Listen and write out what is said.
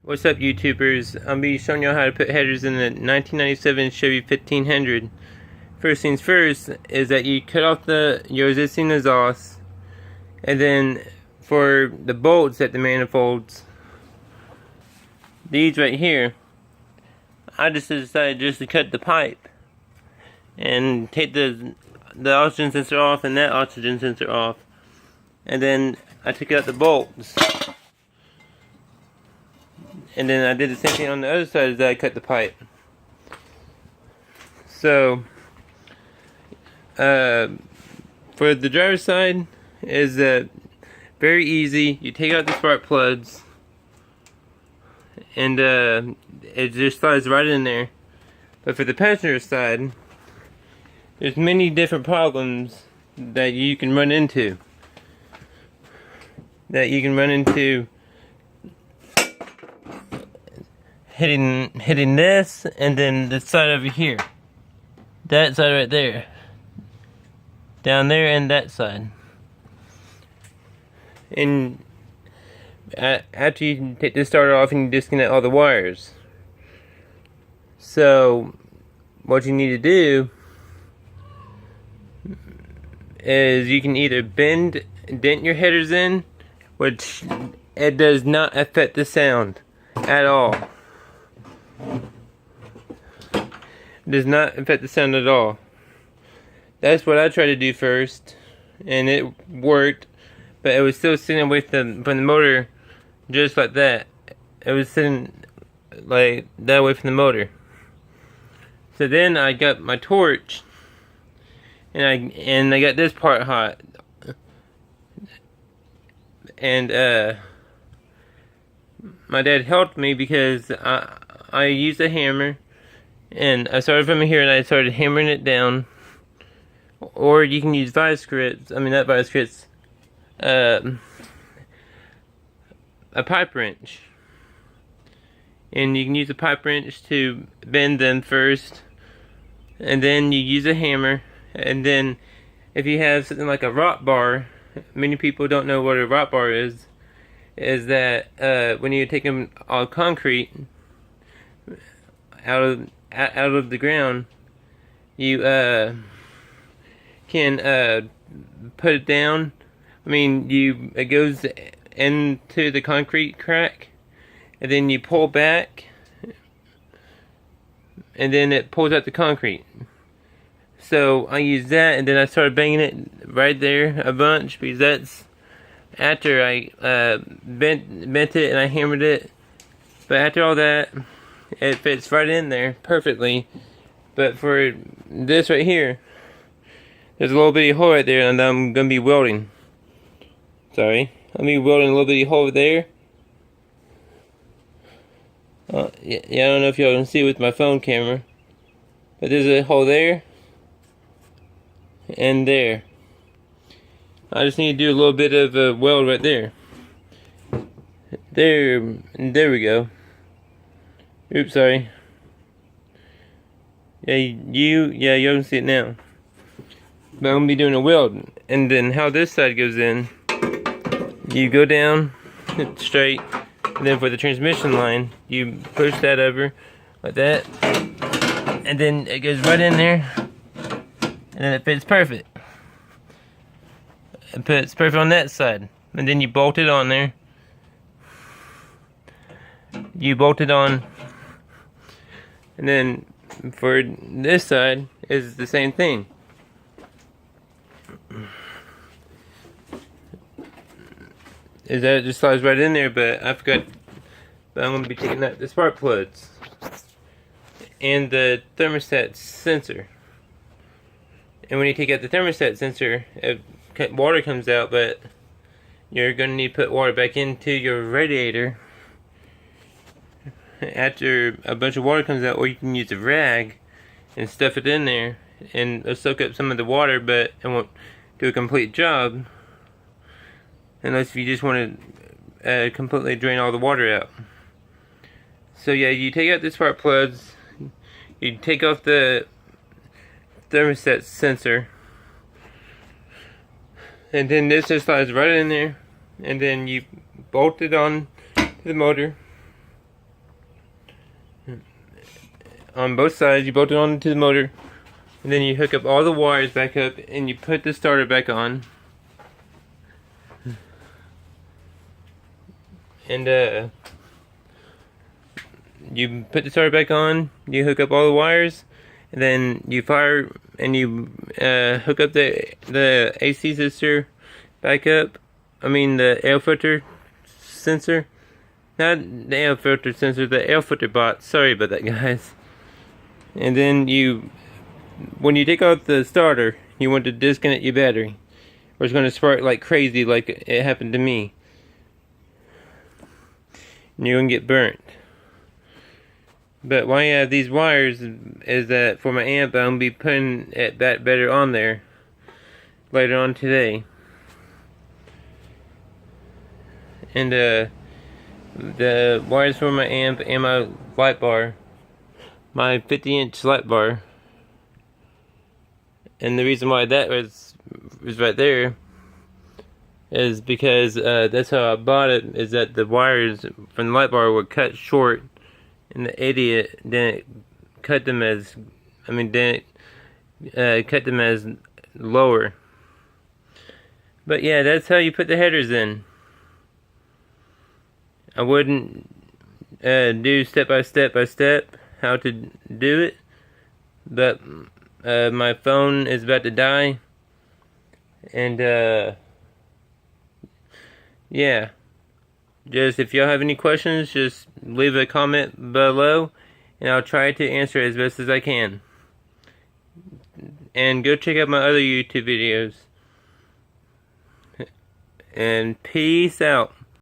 What's up, YouTubers? I'll be showing y'all how to put headers in the 1997 Chevy 1500. First things first is that you cut off your existing exhaust, and then for the bolts at the manifolds, these right here, I just decided just to cut the pipe and take the oxygen sensor off and that oxygen sensor off, and then I took out the bolts. And then I did the same thing on the other side as I cut the pipe. So, for the driver's side, is very easy. You take out the spark plugs, and it just slides right in there. But for the passenger side, there's many different problems that you can run into. Hitting this, and then this side over here, that side right there, down there, and that side. And after you take this starter off, and you disconnect all the wires. So what you need to do is you can either dent your headers in, which it does not affect the sound at all. Does not affect the sound at all. That's what I tried to do first, and it worked, but it was still sitting away from the motor, just like that. It was sitting like that away from the motor. So then I got my torch, and I got this part hot, and my dad helped me because I used a hammer, and I started from here and I started hammering it down. Or you can use vice grips. I mean, not vice grips. A pipe wrench. And you can use a pipe wrench to bend them first, and then you use a hammer. And then if you have something like a rock bar, many people don't know what a rock bar is that when you take them all concrete out of the ground, you can put it down. I mean, it goes into the concrete crack, and then you pull back, and then it pulls out the concrete. So I used that, and then I started banging it right there a bunch, because that's after I bent it and I hammered it. But after all that, it fits right in there perfectly. But for this right here, there's a little bitty hole right there, and I'm gonna be welding. Sorry, I'm gonna be welding a little bitty hole there. Yeah, I don't know if y'all can see with my phone camera, but there's a hole there and there. I just need to do a little bit of a weld right there. There we go. Oops, sorry. Yeah, you can see it now. But I'm gonna be doing a weld, and then how this side goes in, you go down straight, and then for the transmission line, you push that over like that, and then it goes right in there, and then it fits perfect. It fits perfect on that side, and then you bolt it on there. You bolt it on, and then for this side is the same thing. Is that it just slides right in there, but I forgot. But I'm going to be taking out the spark plugs and the thermostat sensor. And when you take out the thermostat sensor, water comes out, but you're going to need to put water back into your radiator after a bunch of water comes out, or you can use a rag and stuff it in there, and it'll soak up some of the water, but it won't do a complete job unless if you just want to completely drain all the water out. So yeah, you take out the spark plugs, you take off the thermostat sensor, and then this just slides right in there, and then you bolt it on to the motor, on both sides. You bolt it onto the motor, and then you hook up all the wires back up, and you put the starter back on. And you put the starter back on. You hook up all the wires, and then you fire and you hook up the AC sensor back up. I mean the air filter sensor. Not the air filter sensor, the air filter box. Sorry about that, guys. And then when you take off the starter, you want to disconnect your battery, or it's going to spark like crazy, like it happened to me. And you're going to get burnt. But why I have these wires is that for my amp, I'm going to be putting it back better on there later on today. And the wires for my amp and my light bar, my 50-inch light bar, and the reason why that was right there is because that's how I bought it, is that the wires from the light bar were cut short, and the idiot didn't cut them as, cut them as lower. But yeah, that's how you put the headers in. I wouldn't do step by step how to do it, but my phone is about to die, and yeah, just if y'all have any questions, just leave a comment below, and I'll try to answer as best as I can. And go check out my other YouTube videos, and peace out.